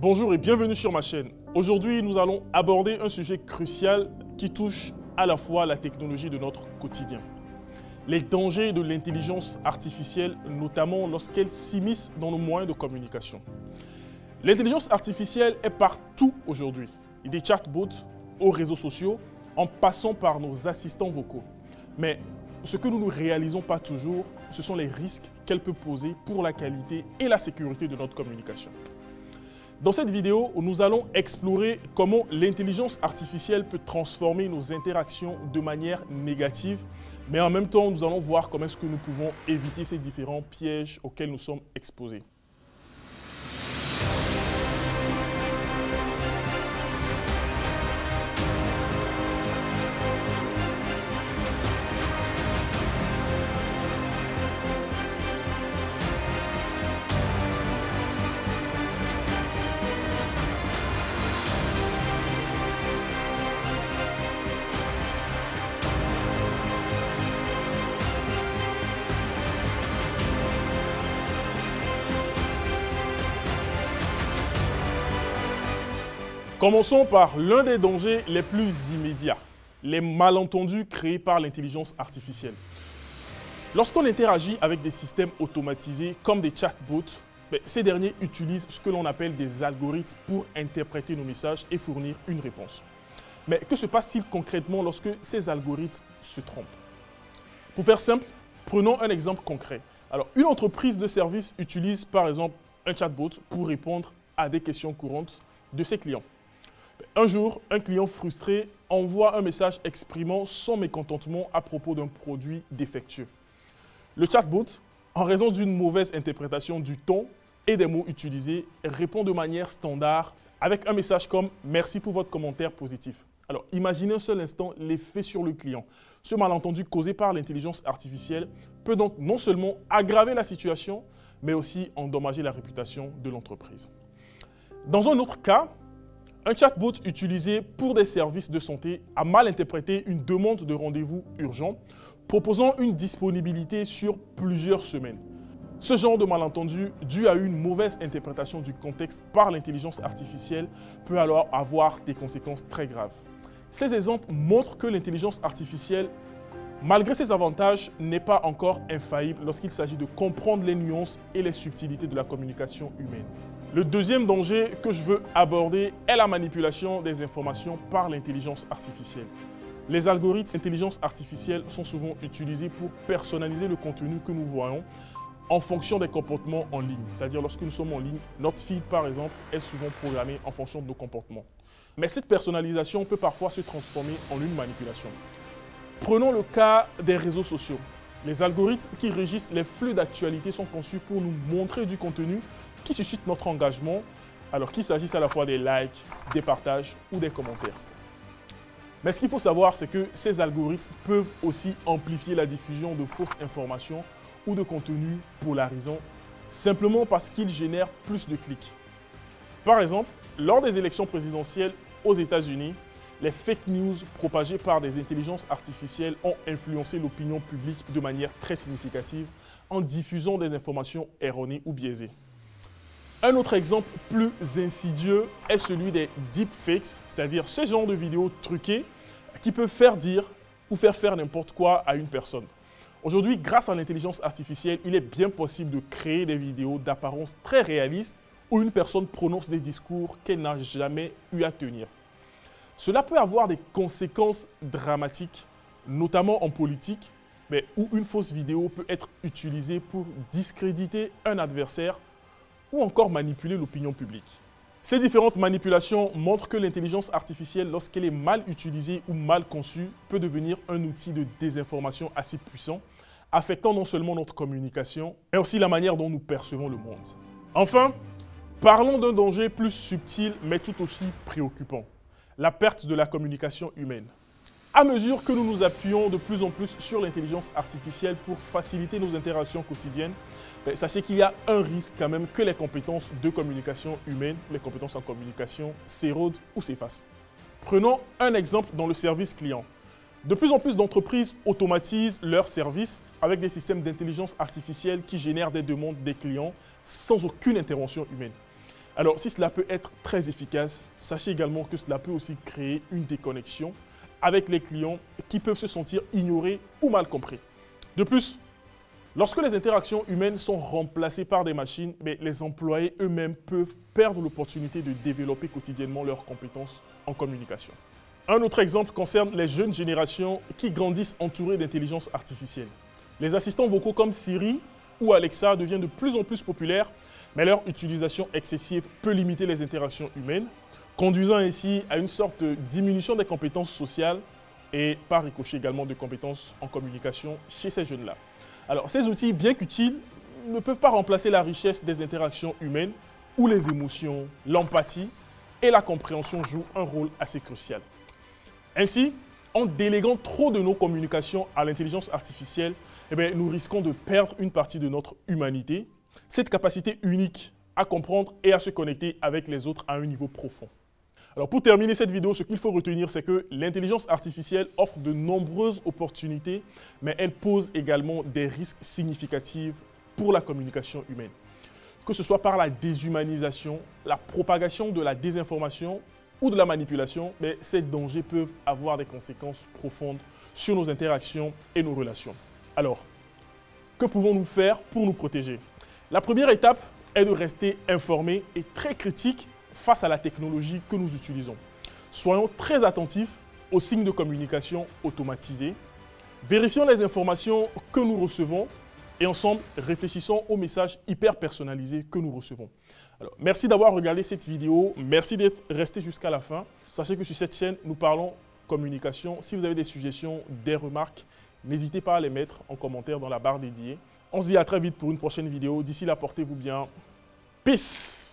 Bonjour et bienvenue sur ma chaîne. Aujourd'hui, nous allons aborder un sujet crucial qui touche à la fois la technologie de notre quotidien. Les dangers de l'intelligence artificielle, notamment lorsqu'elle s'immisce dans nos moyens de communication. L'intelligence artificielle est partout aujourd'hui, des chatbots aux réseaux sociaux, en passant par nos assistants vocaux. Mais ce que nous ne réalisons pas toujours, ce sont les risques qu'elle peut poser pour la qualité et la sécurité de notre communication. Dans cette vidéo, nous allons explorer comment l'intelligence artificielle peut transformer nos interactions de manière négative, mais en même temps, nous allons voir comment est-ce que nous pouvons éviter ces différents pièges auxquels nous sommes exposés. Commençons par l'un des dangers les plus immédiats, les malentendus créés par l'intelligence artificielle. Lorsqu'on interagit avec des systèmes automatisés comme des chatbots, ces derniers utilisent ce que l'on appelle des algorithmes pour interpréter nos messages et fournir une réponse. Mais que se passe-t-il concrètement lorsque ces algorithmes se trompent? Pour faire simple, prenons un exemple concret. Alors, une entreprise de service utilise par exemple un chatbot pour répondre à des questions courantes de ses clients. Un jour, un client frustré envoie un message exprimant son mécontentement à propos d'un produit défectueux. Le chatbot, en raison d'une mauvaise interprétation du ton et des mots utilisés, répond de manière standard avec un message comme « Merci pour votre commentaire positif ». Alors, imaginez un seul instant l'effet sur le client. Ce malentendu causé par l'intelligence artificielle peut donc non seulement aggraver la situation, mais aussi endommager la réputation de l'entreprise. Dans un autre cas, un chatbot utilisé pour des services de santé a mal interprété une demande de rendez-vous urgent, proposant une disponibilité sur plusieurs semaines. Ce genre de malentendu, dû à une mauvaise interprétation du contexte par l'intelligence artificielle, peut alors avoir des conséquences très graves. Ces exemples montrent que l'intelligence artificielle, malgré ses avantages, n'est pas encore infaillible lorsqu'il s'agit de comprendre les nuances et les subtilités de la communication humaine. Le deuxième danger que je veux aborder est la manipulation des informations par l'intelligence artificielle. Les algorithmes d'intelligence artificielle sont souvent utilisés pour personnaliser le contenu que nous voyons en fonction des comportements en ligne. C'est-à-dire lorsque nous sommes en ligne, notre feed par exemple est souvent programmé en fonction de nos comportements. Mais cette personnalisation peut parfois se transformer en une manipulation. Prenons le cas des réseaux sociaux. Les algorithmes qui régissent les flux d'actualité sont conçus pour nous montrer du contenu qui suscite notre engagement, alors qu'il s'agisse à la fois des likes, des partages ou des commentaires. Mais ce qu'il faut savoir, c'est que ces algorithmes peuvent aussi amplifier la diffusion de fausses informations ou de contenus polarisants, simplement parce qu'ils génèrent plus de clics. Par exemple, lors des élections présidentielles aux États-Unis, les fake news propagées par des intelligences artificielles ont influencé l'opinion publique de manière très significative en diffusant des informations erronées ou biaisées. Un autre exemple plus insidieux est celui des deepfakes, c'est-à-dire ce genre de vidéos truquées qui peuvent faire dire ou faire faire n'importe quoi à une personne. Aujourd'hui, grâce à l'intelligence artificielle, il est bien possible de créer des vidéos d'apparence très réaliste où une personne prononce des discours qu'elle n'a jamais eu à tenir. Cela peut avoir des conséquences dramatiques, notamment en politique, mais où une fausse vidéo peut être utilisée pour discréditer un adversaire ou encore manipuler l'opinion publique. Ces différentes manipulations montrent que l'intelligence artificielle, lorsqu'elle est mal utilisée ou mal conçue, peut devenir un outil de désinformation assez puissant, affectant non seulement notre communication, mais aussi la manière dont nous percevons le monde. Enfin, parlons d'un danger plus subtil, mais tout aussi préoccupant, la perte de la communication humaine. À mesure que nous nous appuyons de plus en plus sur l'intelligence artificielle pour faciliter nos interactions quotidiennes, sachez qu'il y a un risque quand même que les compétences de communication humaine, les compétences en communication, s'érodent ou s'effacent. Prenons un exemple dans le service client. De plus en plus d'entreprises automatisent leurs services avec des systèmes d'intelligence artificielle qui génèrent des demandes des clients sans aucune intervention humaine. Alors, si cela peut être très efficace, sachez également que cela peut aussi créer une déconnexion avec les clients qui peuvent se sentir ignorés ou mal compris. De plus, lorsque les interactions humaines sont remplacées par des machines, les employés eux-mêmes peuvent perdre l'opportunité de développer quotidiennement leurs compétences en communication. Un autre exemple concerne les jeunes générations qui grandissent entourées d'intelligence artificielle. Les assistants vocaux comme Siri ou Alexa deviennent de plus en plus populaires, mais leur utilisation excessive peut limiter les interactions humaines, conduisant ainsi à une sorte de diminution des compétences sociales et par ricochet également de compétences en communication chez ces jeunes-là. Alors, ces outils, bien qu'utiles, ne peuvent pas remplacer la richesse des interactions humaines où les émotions, l'empathie et la compréhension jouent un rôle assez crucial. Ainsi, en déléguant trop de nos communications à l'intelligence artificielle, nous risquons de perdre une partie de notre humanité, cette capacité unique à comprendre et à se connecter avec les autres à un niveau profond. Alors pour terminer cette vidéo, ce qu'il faut retenir, c'est que l'intelligence artificielle offre de nombreuses opportunités, mais elle pose également des risques significatifs pour la communication humaine. Que ce soit par la déshumanisation, la propagation de la désinformation ou de la manipulation, ces dangers peuvent avoir des conséquences profondes sur nos interactions et nos relations. Alors, que pouvons-nous faire pour nous protéger? La première étape est de rester informé et très critique face à la technologie que nous utilisons. Soyons très attentifs aux signes de communication automatisés, vérifions les informations que nous recevons et ensemble, réfléchissons aux messages hyper personnalisés que nous recevons. Alors, merci d'avoir regardé cette vidéo, merci d'être resté jusqu'à la fin. Sachez que sur cette chaîne, nous parlons communication. Si vous avez des suggestions, des remarques, n'hésitez pas à les mettre en commentaire dans la barre dédiée. On se dit à très vite pour une prochaine vidéo. D'ici là, portez-vous bien. Peace!